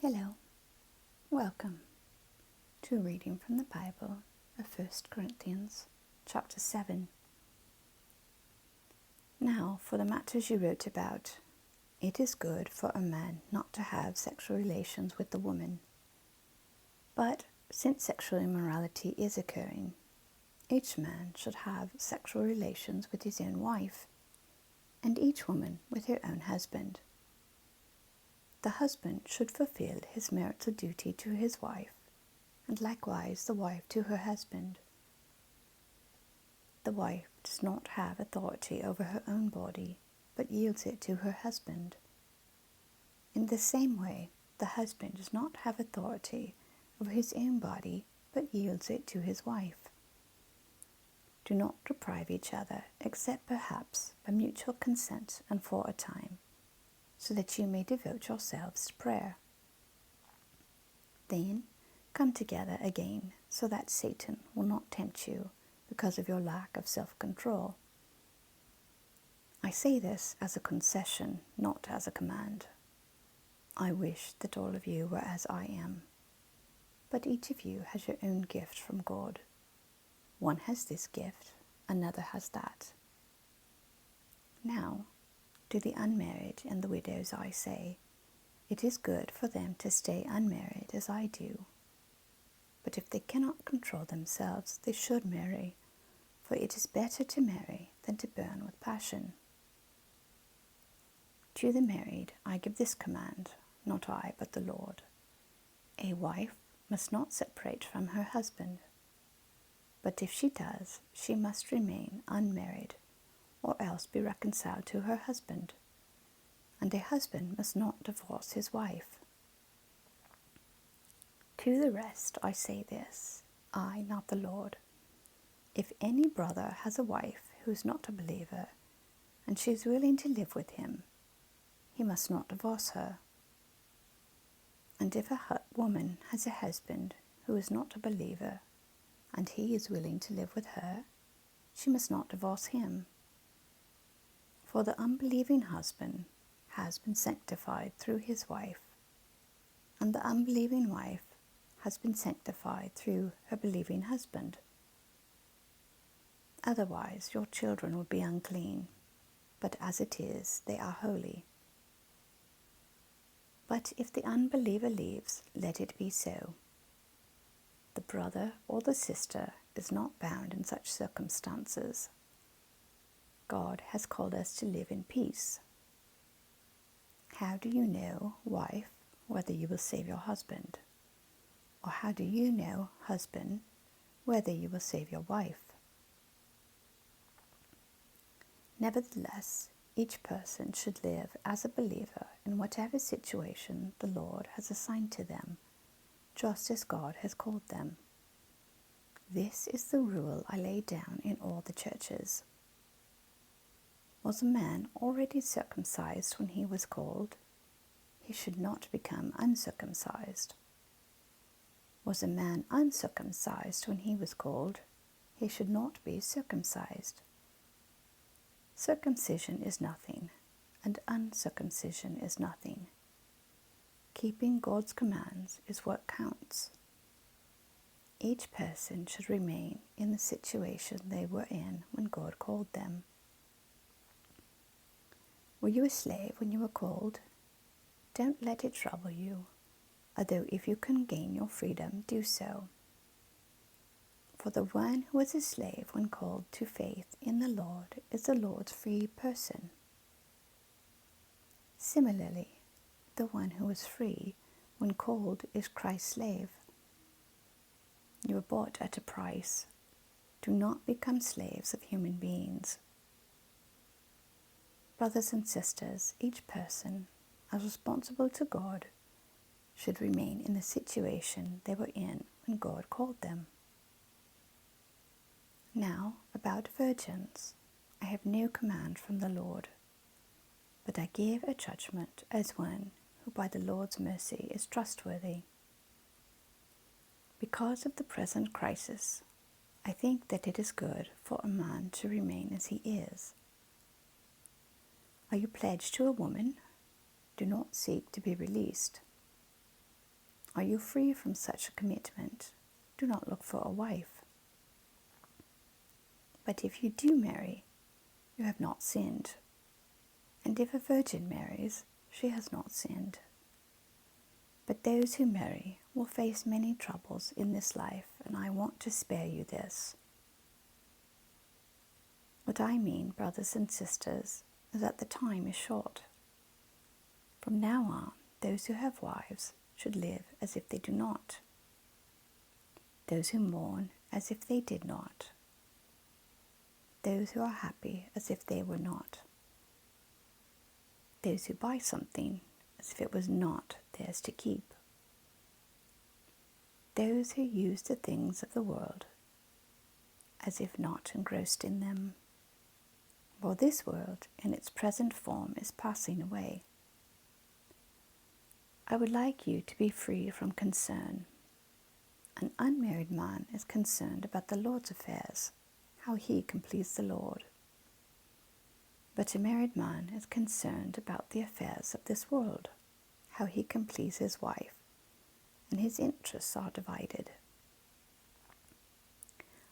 Hello, welcome to a reading from the Bible of 1 Corinthians chapter 7. Now, for the matters you wrote about, it is good for a man not to have sexual relations with a woman. But since sexual immorality is occurring, each man should have sexual relations with his own wife, and each woman with her own husband. The husband should fulfill his marital duty to his wife, and likewise the wife to her husband. The wife does not have authority over her own body, but yields it to her husband. In the same way, the husband does not have authority over his own body, but yields it to his wife. Do not deprive each other, except perhaps by mutual consent and for a time, so that you may devote yourselves to prayer. Then come together again, so that Satan will not tempt you because of your lack of self-control. I say this as a concession, not as a command. I wish that all of you were as I am. But each of you has your own gift from God. One has this gift, another has that. Now, to the unmarried and the widows I say, it is good for them to stay unmarried as I do. But if they cannot control themselves, they should marry, for it is better to marry than to burn with passion. To the married I give this command, not I, but the Lord. A wife must not separate from her husband, but if she does, she must remain unmarried, or else be reconciled to her husband, and a husband must not divorce his wife. To the rest I say this, I, not the Lord. If any brother has a wife who is not a believer, and she is willing to live with him, he must not divorce her. And if a woman has a husband who is not a believer, and he is willing to live with her, she must not divorce him. For the unbelieving husband has been sanctified through his wife, and the unbelieving wife has been sanctified through her believing husband. Otherwise your children would be unclean, but as it is, they are holy. But if the unbeliever leaves, let it be so. The brother or the sister is not bound in such circumstances. God has called us to live in peace. How do you know, wife, whether you will save your husband? Or how do you know, husband, whether you will save your wife? Nevertheless, each person should live as a believer in whatever situation the Lord has assigned to them, just as God has called them. This is the rule I lay down in all the churches. Was a man already circumcised when he was called? He should not become uncircumcised. Was a man uncircumcised when he was called? He should not be circumcised. Circumcision is nothing, and uncircumcision is nothing. Keeping God's commands is what counts. Each person should remain in the situation they were in when God called them. Were you a slave when you were called? Don't let it trouble you, although if you can gain your freedom, do so. For the one who was a slave when called to faith in the Lord is the Lord's free person. Similarly, the one who was free when called is Christ's slave. You were bought at a price. Do not become slaves of human beings. Brothers and sisters, each person, as responsible to God, should remain in the situation they were in when God called them. Now, about virgins, I have no command from the Lord, but I give a judgment as one who by the Lord's mercy is trustworthy. Because of the present crisis, I think that it is good for a man to remain as he is. Are you pledged to a woman? Do not seek to be released. Are you free from such a commitment? Do not look for a wife. But if you do marry, you have not sinned. And if a virgin marries, she has not sinned. But those who marry will face many troubles in this life, and I want to spare you this. What I mean, brothers and sisters, is that the time is short. From now on, those who have wives should live as if they do not. Those who mourn as if they did not. Those who are happy as if they were not. Those who buy something as if it was not theirs to keep. Those who use the things of the world as if not engrossed in them. For this world in its present form is passing away. I would like you to be free from concern. An unmarried man is concerned about the Lord's affairs, how he can please the Lord. But a married man is concerned about the affairs of this world, how he can please his wife, and his interests are divided.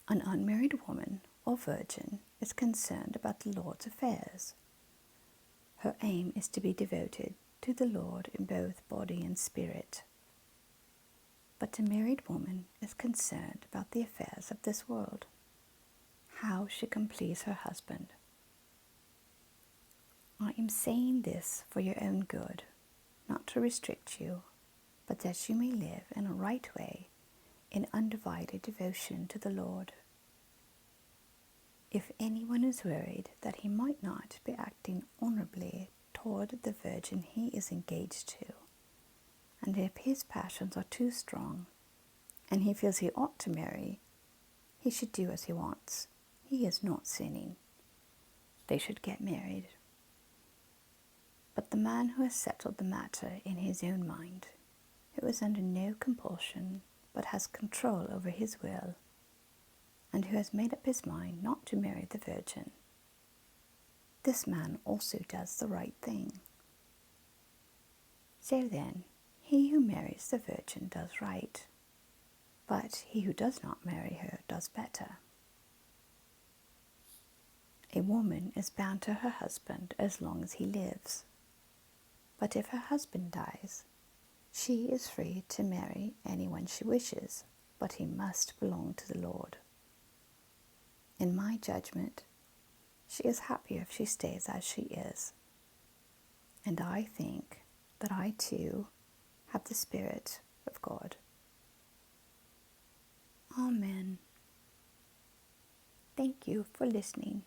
An unmarried woman or virgin is concerned about the Lord's affairs. Her aim is to be devoted to the Lord in both body and spirit. But a married woman is concerned about the affairs of this world, how she can please her husband. I am saying this for your own good, not to restrict you, but that you may live in a right way, in undivided devotion to the Lord. If anyone is worried that he might not be acting honorably toward the virgin he is engaged to, and if his passions are too strong, and he feels he ought to marry, he should do as he wants. He is not sinning. They should get married. But the man who has settled the matter in his own mind, who is under no compulsion, but has control over his will, and who has made up his mind not to marry the virgin, this man also does the right thing. So then, he who marries the virgin does right, but he who does not marry her does better. A woman is bound to her husband as long as he lives. But if her husband dies, she is free to marry anyone she wishes, but he must belong to the Lord. In my judgment, she is happier if she stays as she is. And I think that I too have the Spirit of God. Amen. Thank you for listening.